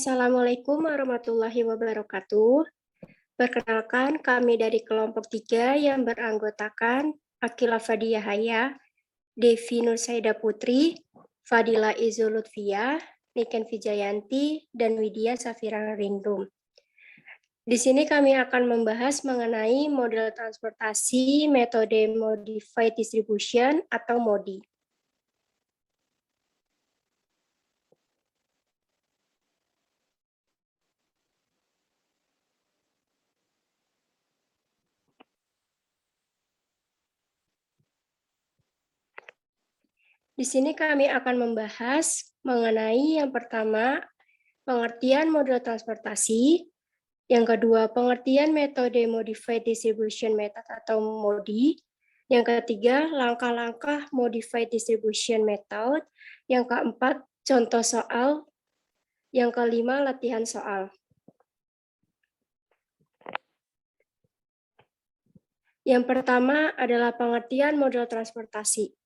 Assalamualaikum warahmatullahi wabarakatuh. Perkenalkan, kami dari kelompok 3 yang beranggotakan Akila Fadia Haya, Devi Nursaida Putri, Fadila Izzul Lutfiyah, Niken Vijayanti, dan Widya Safira Ringrum. Di sini kami akan membahas mengenai model transportasi metode Modified Distribution atau MODI. Di sini kami akan membahas mengenai yang pertama, pengertian model transportasi, yang kedua, pengertian metode Modified Distribution Method atau MODI, yang ketiga, langkah-langkah Modified Distribution Method, yang keempat, contoh soal, yang kelima, latihan soal. Yang pertama adalah pengertian model transportasi.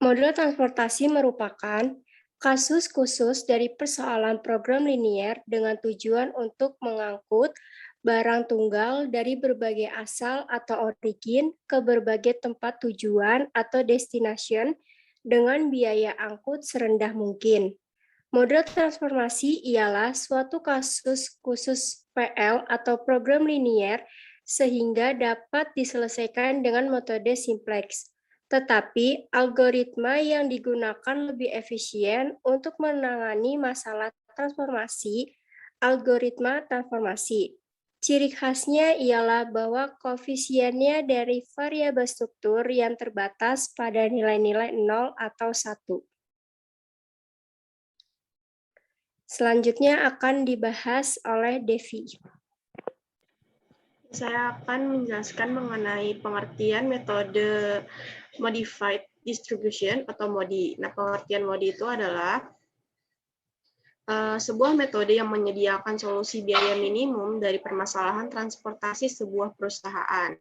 Model transportasi merupakan kasus khusus dari persoalan program linier dengan tujuan untuk mengangkut barang tunggal dari berbagai asal atau origin ke berbagai tempat tujuan atau destination dengan biaya angkut serendah mungkin. Model transformasi ialah suatu kasus khusus PL atau program linier sehingga dapat diselesaikan dengan metode simplex. Tetapi algoritma yang digunakan lebih efisien untuk menangani masalah transformasi, algoritma transformasi. Ciri khasnya ialah bahwa koefisiennya dari variabel struktur yang terbatas pada nilai-nilai 0 atau 1. Selanjutnya akan dibahas oleh Devi. Saya akan menjelaskan mengenai pengertian metode Modified Distribution atau MODI. Nah, pengertian MODI itu adalah sebuah metode yang menyediakan solusi biaya minimum dari permasalahan transportasi sebuah perusahaan.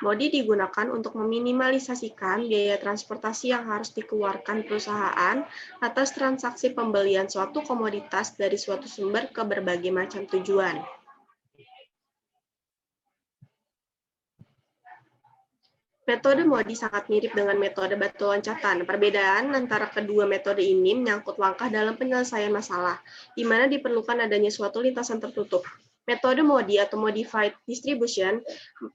MODI digunakan untuk meminimalisasikan biaya transportasi yang harus dikeluarkan perusahaan atas transaksi pembelian suatu komoditas dari suatu sumber ke berbagai macam tujuan. Metode MODI sangat mirip dengan metode batu loncatan. Perbedaan antara kedua metode ini menyangkut langkah dalam penyelesaian masalah, di mana diperlukan adanya suatu lintasan tertutup. Metode MODI atau Modified Distribution,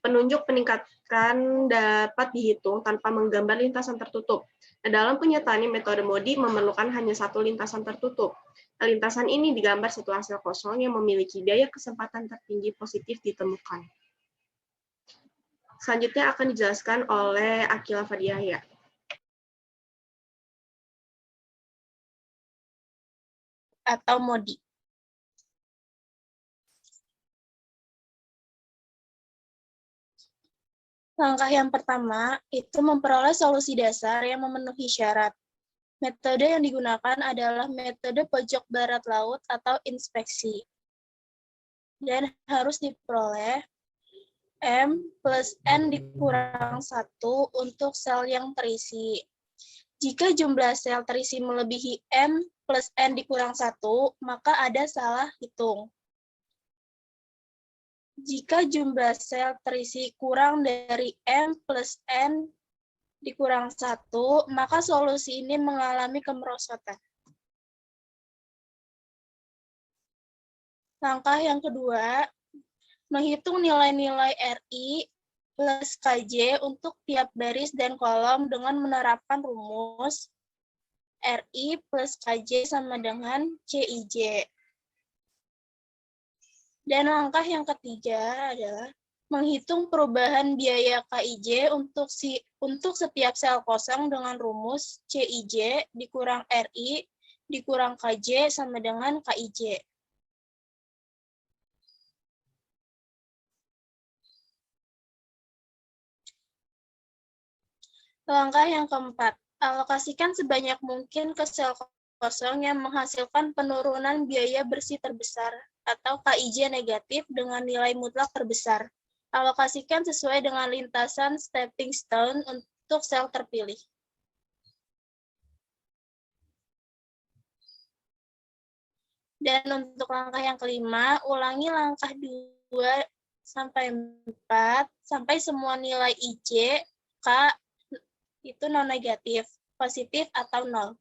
penunjuk peningkatan dapat dihitung tanpa menggambar lintasan tertutup. Nah, dalam kenyataannya metode MODI memerlukan hanya satu lintasan tertutup. Nah, lintasan ini digambar setelah sel kosong yang memiliki biaya kesempatan tertinggi positif ditemukan. Selanjutnya akan dijelaskan oleh Akila Fadia Haya. Atau MODI. Langkah yang pertama itu memperoleh solusi dasar yang memenuhi syarat. Metode yang digunakan adalah metode pojok barat laut atau inspeksi. Dan harus diperoleh M plus N dikurang 1 untuk sel yang terisi. Jika jumlah sel terisi melebihi M plus N dikurang 1, maka ada salah hitung. Jika jumlah sel terisi kurang dari M plus N dikurang 1, maka solusi ini mengalami kemerosotan. Langkah yang kedua, menghitung nilai-nilai RI plus KJ untuk tiap baris dan kolom dengan menerapkan rumus RI plus KJ sama dengan CIJ. Dan langkah yang ketiga adalah menghitung perubahan biaya KIJ untuk setiap sel kosong dengan rumus CIJ dikurang RI dikurang KJ sama dengan KIJ. Langkah yang keempat, alokasikan sebanyak mungkin ke sel kosong yang menghasilkan penurunan biaya bersih terbesar atau KIJ negatif dengan nilai mutlak terbesar. Alokasikan sesuai dengan lintasan stepping stone untuk sel terpilih. Dan untuk langkah yang kelima, ulangi langkah 2 sampai 4 sampai semua nilai IJ, K itu non negatif, positif atau 0.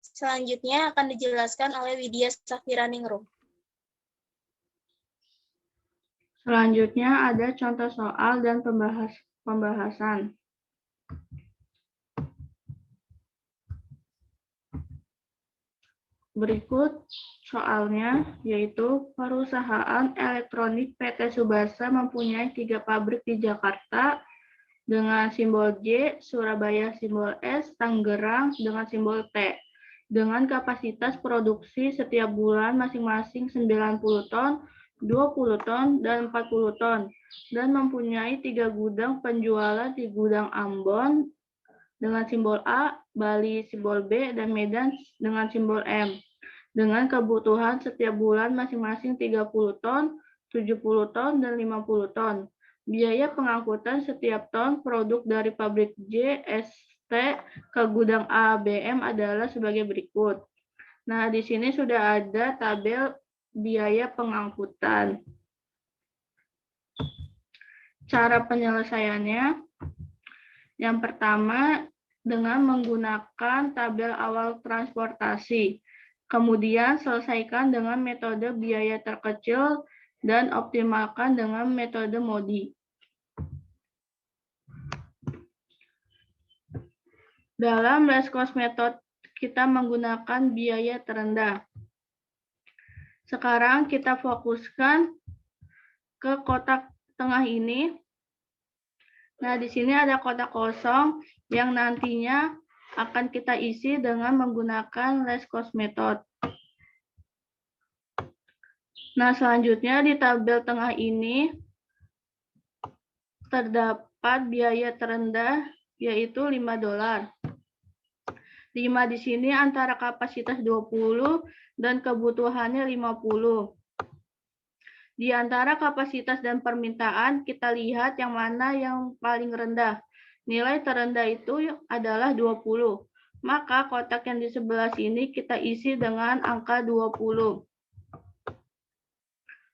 Selanjutnya akan dijelaskan oleh Widya Safiraningrum. Selanjutnya ada contoh soal dan pembahasan. Berikut soalnya, yaitu perusahaan elektronik PT Subasa mempunyai 3 pabrik di Jakarta dengan simbol J, Surabaya simbol S, Tangerang dengan simbol T, dengan kapasitas produksi setiap bulan masing-masing 90 ton, 20 ton, dan 40 ton, dan mempunyai 3 gudang penjualan di Gudang Ambon dengan simbol A, Bali simbol B, dan Medan dengan simbol M, dengan kebutuhan setiap bulan masing-masing 30 ton, 70 ton, dan 50 ton. Biaya pengangkutan setiap ton produk dari pabrik J, ST ke gudang A, BM adalah sebagai berikut. Nah, di sini sudah ada tabel biaya pengangkutan. Cara penyelesaiannya, yang pertama dengan menggunakan tabel awal transportasi. Kemudian selesaikan dengan metode biaya terkecil dan optimalkan dengan metode MODI. Dalam less cost method, kita menggunakan biaya terendah. Sekarang kita fokuskan ke kotak tengah ini. Nah, di sini ada kotak kosong yang nantinya akan kita isi dengan menggunakan less cost method. Nah, selanjutnya di tabel tengah ini terdapat biaya terendah yaitu $5. 5 di sini antara kapasitas 20 dan kebutuhannya 50. Di antara kapasitas dan permintaan, kita lihat yang mana yang paling rendah. Nilai terendah itu adalah 20. Maka kotak yang di sebelah sini kita isi dengan angka 20.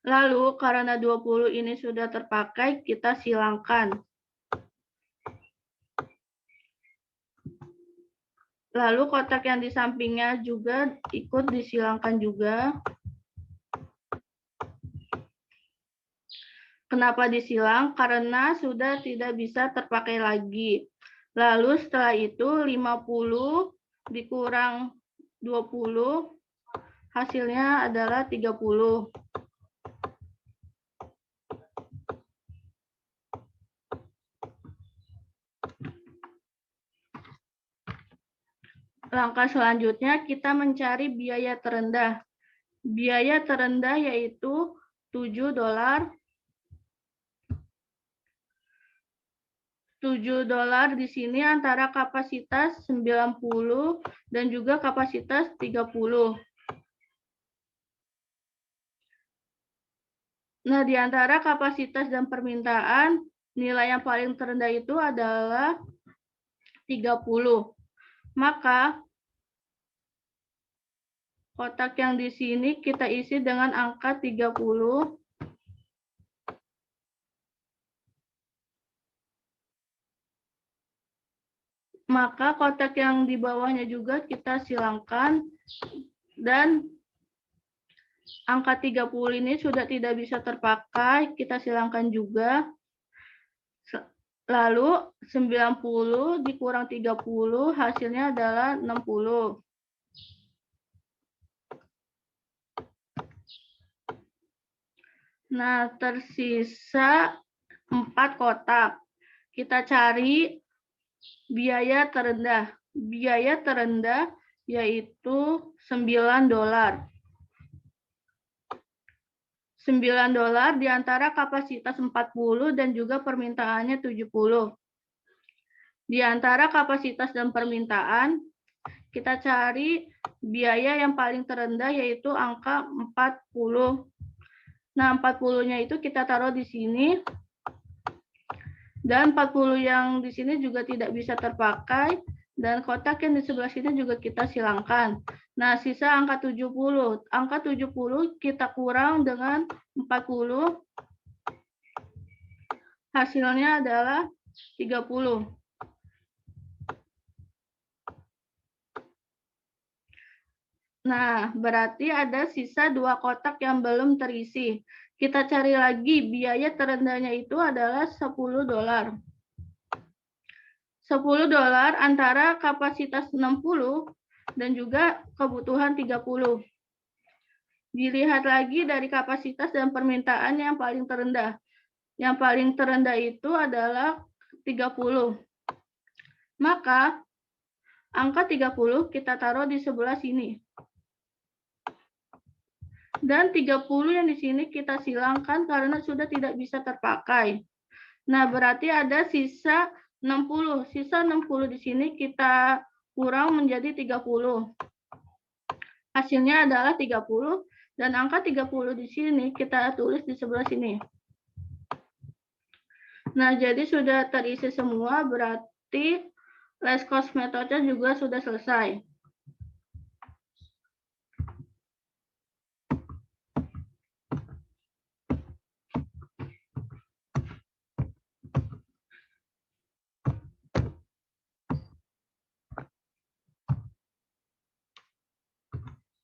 Lalu karena 20 ini sudah terpakai, kita silangkan. Lalu kotak yang di sampingnya juga ikut disilangkan juga. Kenapa disilang? Karena sudah tidak bisa terpakai lagi. Lalu setelah itu 50 dikurang 20, hasilnya adalah 30. Langkah selanjutnya kita mencari biaya terendah. Biaya terendah yaitu $7. $7 di sini antara kapasitas 90 dan juga kapasitas 30. Nah, di antara kapasitas dan permintaan, nilai yang paling terendah itu adalah 30. Maka kotak yang di sini kita isi dengan angka 30. Maka kotak yang di bawahnya juga kita silangkan dan angka 30 ini sudah tidak bisa terpakai, kita silangkan juga. Lalu 90 dikurang 30 hasilnya adalah 60. Nah, tersisa 4 kotak. Kita cari biaya terendah. Biaya terendah yaitu $9. $9 di antara kapasitas 40 dan juga permintaannya 70. Di antara kapasitas dan permintaan, kita cari biaya yang paling terendah yaitu angka 40. Nah, 40-nya itu kita taruh di sini. Dan 40 yang di sini juga tidak bisa terpakai, dan kotak yang di sebelah sini juga kita silangkan. Nah, sisa angka 70. Angka 70 kita kurang dengan 40. Hasilnya adalah 30. Nah, berarti ada sisa 2 kotak yang belum terisi. Kita cari lagi, biaya terendahnya itu adalah $10. $10 antara kapasitas 60 dan juga kebutuhan 30. Dilihat lagi dari kapasitas dan permintaan yang paling terendah. Yang paling terendah itu adalah 30. Maka angka 30 kita taruh di sebelah sini. Dan 30 yang di sini kita silangkan karena sudah tidak bisa terpakai. Nah, berarti ada sisa 60. Sisa 60 di sini kita kurang menjadi 30. Hasilnya adalah 30 dan angka 30 di sini kita tulis di sebelah sini. Nah, jadi sudah terisi semua, berarti less cost metode juga sudah selesai.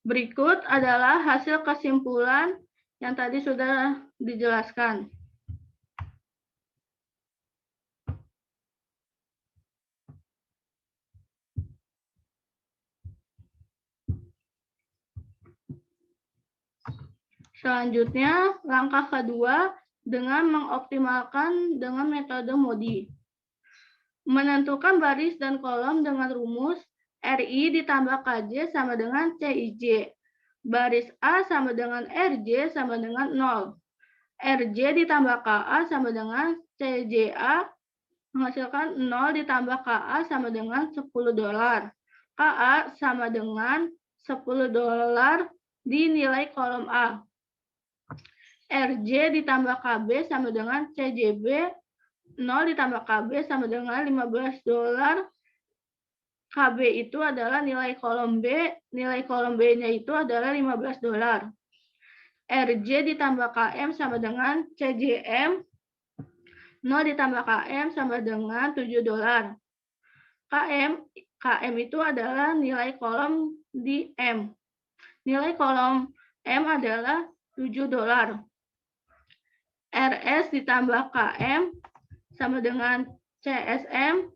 Berikut adalah hasil kesimpulan yang tadi sudah dijelaskan. Selanjutnya, langkah kedua dengan mengoptimalkan dengan metode MODI. Menentukan baris dan kolom dengan rumus RI ditambah KJ sama dengan CIJ. Baris A sama dengan RJ sama dengan 0. RJ ditambah KA sama dengan CJA menghasilkan 0 ditambah KA sama dengan $10. KA sama dengan $10 di nilai kolom A. RJ ditambah KB sama dengan CJB, 0 ditambah KB sama dengan $15. KB itu adalah nilai kolom B, nilai kolom B-nya itu adalah $15. RJ ditambah KM sama dengan CJM, 0 ditambah KM sama dengan $7. KM itu adalah nilai kolom di M. Nilai kolom M adalah $7. RS ditambah KM sama dengan CSM,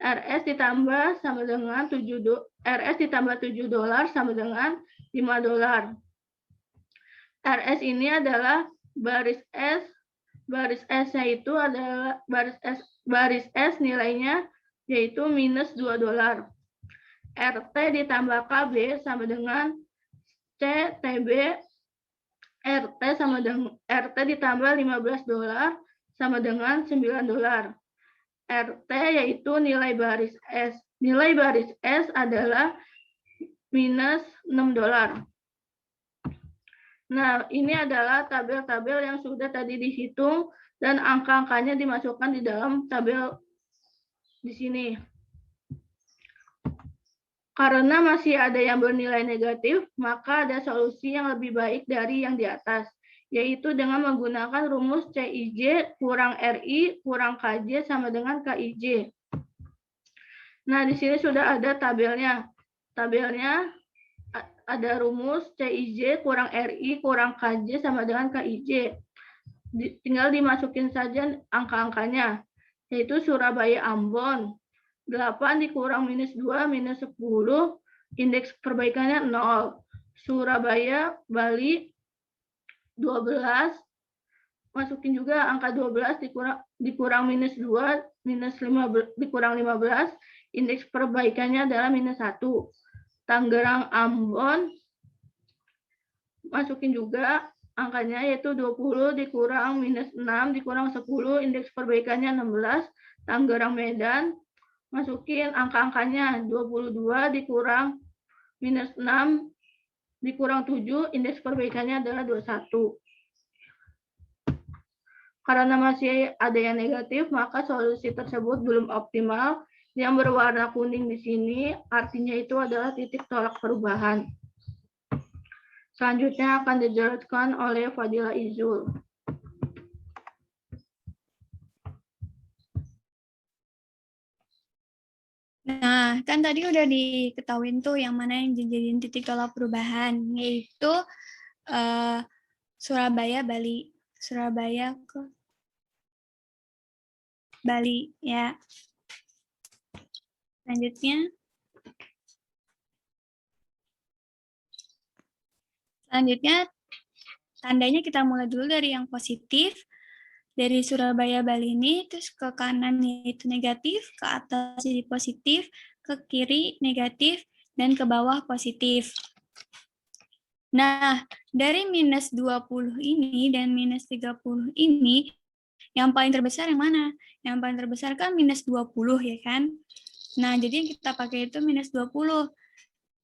RS ditambah sama dengan RS ditambah $7 sama dengan $5. RS ini adalah baris S. Baris S-nya itu adalah baris S nilainya yaitu minus $2. RT ditambah KB sama dengan CTB. RT sama dengan RT ditambah $15 sama dengan $9. RT yaitu nilai baris S. Nilai baris S adalah minus $6. Nah, ini adalah tabel-tabel yang sudah tadi dihitung dan angka-angkanya dimasukkan di dalam tabel di sini. Karena masih ada yang bernilai negatif, maka ada solusi yang lebih baik dari yang di atas, yaitu dengan menggunakan rumus CIJ kurang RI kurang KJ sama dengan KIJ. Nah, di sini sudah ada tabelnya. Tabelnya ada rumus CIJ kurang RI kurang KJ sama dengan KIJ. Tinggal dimasukin saja angka-angkanya, yaitu Surabaya Ambon. 8 dikurang minus 2 minus 10, indeks perbaikannya 0. Surabaya Bali 12, masukin juga angka 12 dikurang minus 2 minus 15 dikurang 15, indeks perbaikannya adalah minus 1. Tangerang Ambon, masukin juga angkanya yaitu 20 dikurang minus 6 dikurang 10, indeks perbaikannya 16. Tangerang Medan, masukin angka-angkanya 22 dikurang minus 6 dikurang 7, indeks perbaikannya adalah 21. Karena masih ada yang negatif, maka solusi tersebut belum optimal. Yang berwarna kuning di sini artinya itu adalah titik tolak perubahan. Selanjutnya akan dijelaskan oleh Fadila Izul. Nah, kan tadi udah diketahuin tuh yang mana yang dijadiin titik tolak perubahan, yaitu Surabaya, Bali. Surabaya ke Bali, ya. Selanjutnya, tandanya kita mulai dulu dari yang positif. Dari Surabaya, Bali ini, terus ke kanan yaitu negatif, ke atas jadi positif, ke kiri negatif, dan ke bawah positif. Nah, dari minus 20 ini dan minus 30 ini, yang paling terbesar yang mana? Yang paling terbesar kan minus 20 ya kan? Nah, jadi yang kita pakai itu minus 20.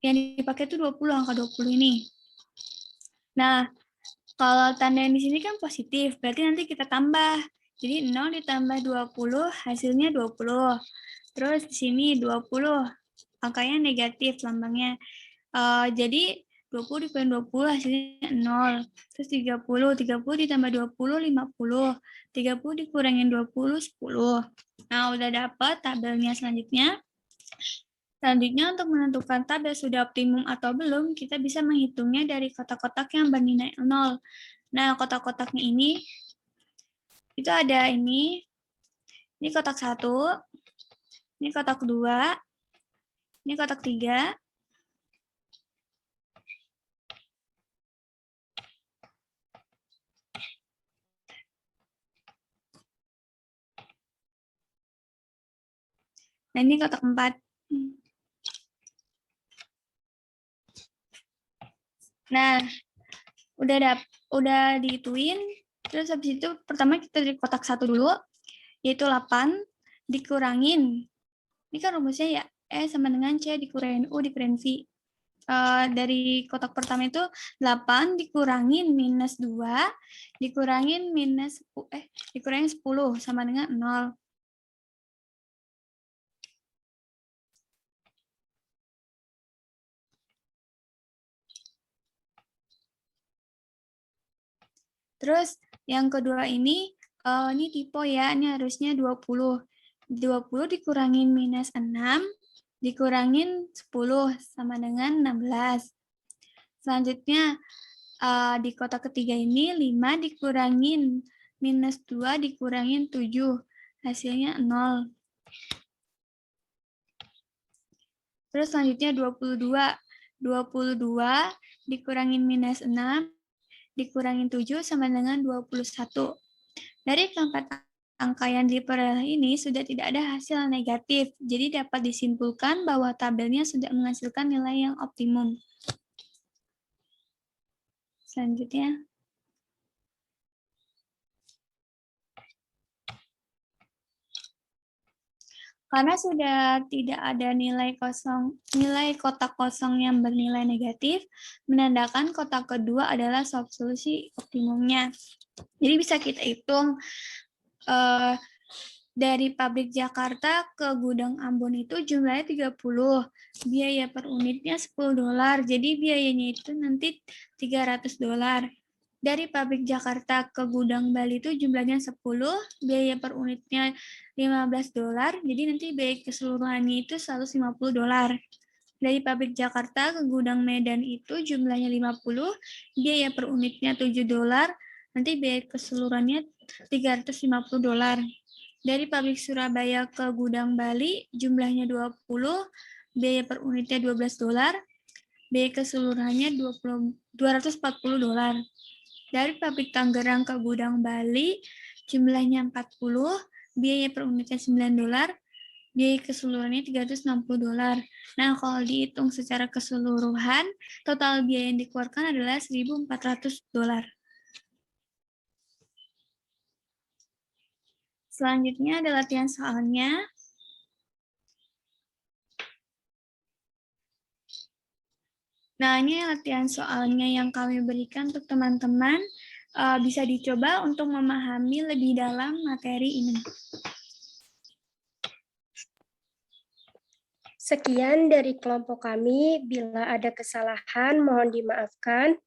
Yang dipakai itu 20, angka 20 ini. Nah, kalau tanda yang di sini kan positif, berarti nanti kita tambah. Jadi 0 ditambah 20, hasilnya 20. Terus di sini 20, angkanya negatif lambangnya. Jadi 20 dikurang 20 hasilnya 0. Terus 30 ditambah 20, 50. 30 dikurangin 20, 10. Nah, udah dapat tabelnya selanjutnya. Selanjutnya, untuk menentukan tabel sudah optimum atau belum, kita bisa menghitungnya dari kotak-kotak yang bernilai 0. Nah, kotak-kotaknya ini, itu ada ini kotak 1, ini kotak 2, ini kotak 3, dan ini kotak 4. Nah, udah dihituin, terus habis itu pertama kita dari kotak 1 dulu, yaitu 8 dikurangin. Ini kan rumusnya ya, E sama dengan C dikurangin U dikurangin V. Dari kotak pertama itu 8 dikurangin minus 2, dikurangin 10 sama dengan 0. Terus yang kedua ini typo ya, ini harusnya 20. 20 dikurangin minus 6, dikurangin 10 sama dengan 16. Selanjutnya di kotak ketiga ini 5 dikurangin minus 2 dikurangin 7, hasilnya 0. Terus selanjutnya 22. 22 dikurangin minus 6, dikurangin 7 sama dengan 21. Dari keempat angka yang diperoleh ini sudah tidak ada hasil negatif, jadi dapat disimpulkan bahwa tabelnya sudah menghasilkan nilai yang optimum. Selanjutnya. Karena sudah tidak ada nilai kotak kosong yang bernilai negatif, menandakan kotak kedua adalah solusi optimumnya. Jadi bisa kita hitung dari pabrik Jakarta ke gudang Ambon itu jumlahnya 30, biaya per unitnya $10, jadi biayanya itu nanti $300. Dari pabrik Jakarta ke gudang Bali itu jumlahnya 10, biaya per unitnya $15, jadi nanti biaya keseluruhannya itu $150. Dari pabrik Jakarta ke gudang Medan itu jumlahnya 50, biaya per unitnya $7, nanti biaya keseluruhannya $350. Dari pabrik Surabaya ke gudang Bali jumlahnya 20, biaya per unitnya $12, biaya keseluruhannya $240. Dari pabrik Tangerang ke gudang Bali jumlahnya 40, biaya per unitnya $9, biaya keseluruhannya $360. Nah, kalau dihitung secara keseluruhan, total biaya yang dikeluarkan adalah $1.400. Selanjutnya ada latihan soalnya. Nah, ini latihan soalnya yang kami berikan untuk teman-teman. bisa dicoba untuk memahami lebih dalam materi ini. Sekian dari kelompok kami. Bila ada kesalahan, mohon dimaafkan.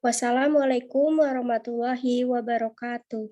Wassalamualaikum warahmatullahi wabarakatuh.